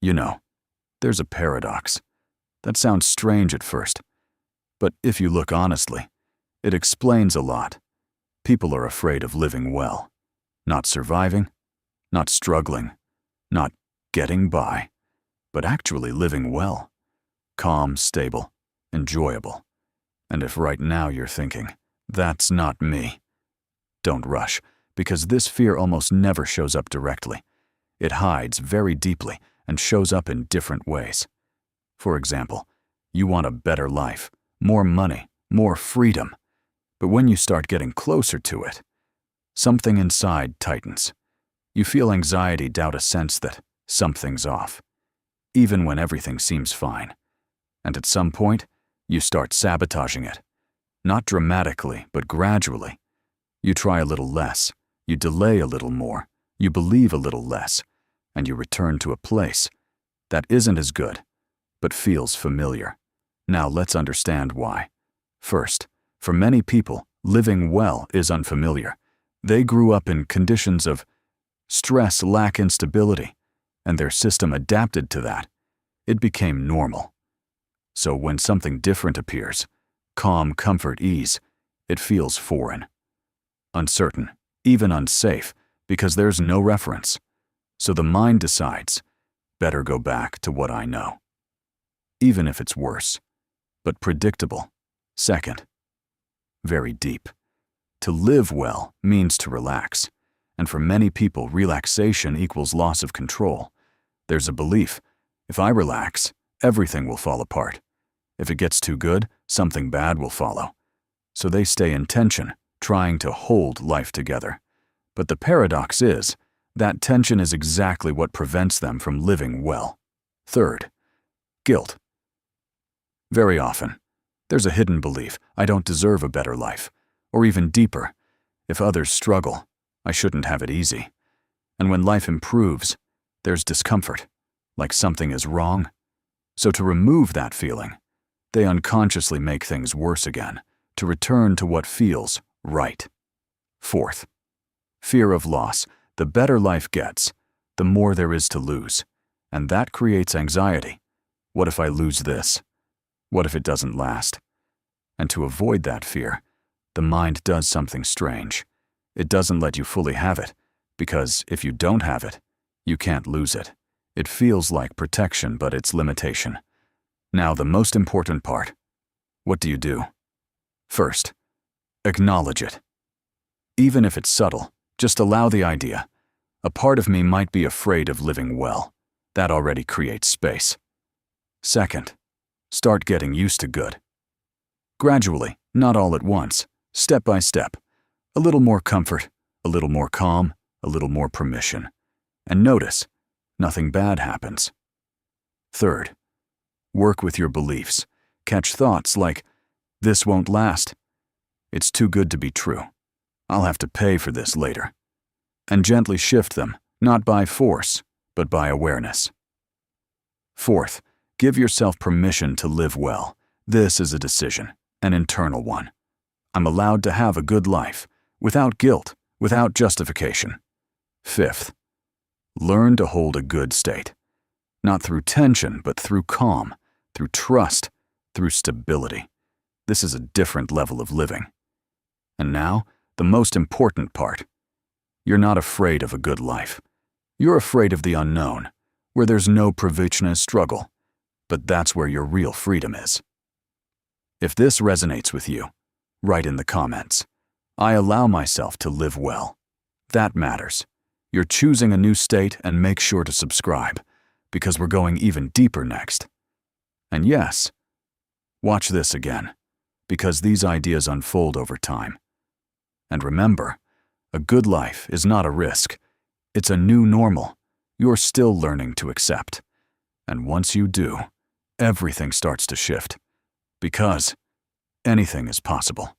You know, there's a paradox. That sounds strange at first, but if you look honestly, it explains a lot. People are afraid of living well, not surviving, not struggling, not getting by, but actually living well, calm, stable, enjoyable. And if right now you're thinking, that's not me, don't rush, because this fear almost never shows up directly. It hides very deeply and shows up in different ways. For example, you want a better life, more money, more freedom. But when you start getting closer to it, something inside tightens. You feel anxiety, doubt, a sense that something's off, even when everything seems fine. And at some point, you start sabotaging it. Not dramatically, but gradually. You try a little less, you delay a little more, you believe a little less, and you return to a place that isn't as good, but feels familiar. Now let's understand why. First, for many people, living well is unfamiliar. They grew up in conditions of stress, lack, instability, and their system adapted to that. It became normal. So when something different appears, calm, comfort, ease, it feels foreign, uncertain, even unsafe, because there's no reference. So the mind decides, better go back to what I know, even if it's worse, but predictable. Second, very deep. To live well means to relax, and for many people, relaxation equals loss of control. There's a belief, if I relax, everything will fall apart. If it gets too good, something bad will follow. So they stay in tension, trying to hold life together. But the paradox is, that tension is exactly what prevents them from living well. Third, guilt. Very often, there's a hidden belief, I don't deserve a better life. Or even deeper, if others struggle, I shouldn't have it easy. And when life improves, there's discomfort, like something is wrong. So to remove that feeling, they unconsciously make things worse again, to return to what feels right. Fourth, fear of loss. The better life gets, the more there is to lose, and that creates anxiety. What if I lose this? What if it doesn't last? And to avoid that fear, the mind does something strange. It doesn't let you fully have it, because if you don't have it, you can't lose it. It feels like protection, but it's limitation. Now the most important part. What do? First, acknowledge it. Even if it's subtle, just allow the idea. A part of me might be afraid of living well. That already creates space. Second, start getting used to good. Gradually, not all at once, step by step. A little more comfort, a little more calm, a little more permission. And notice, nothing bad happens. Third, work with your beliefs. Catch thoughts like, this won't last. It's too good to be true. I'll have to pay for this later. And gently shift them, not by force, but by awareness. Fourth, give yourself permission to live well. This is a decision, an internal one. I'm allowed to have a good life, without guilt, without justification. Fifth, learn to hold a good state. Not through tension, but through calm, through trust, through stability. This is a different level of living. And now, the most important part. You're not afraid of a good life. You're afraid of the unknown, where there's no provisional struggle. But that's where your real freedom is. If this resonates with you, write in the comments, I allow myself to live well. That matters. You're choosing a new state, and make sure to subscribe, because we're going even deeper next. And yes, watch this again, because these ideas unfold over time. And remember, a good life is not a risk. It's a new normal you're still learning to accept. And once you do, everything starts to shift. Because anything is possible.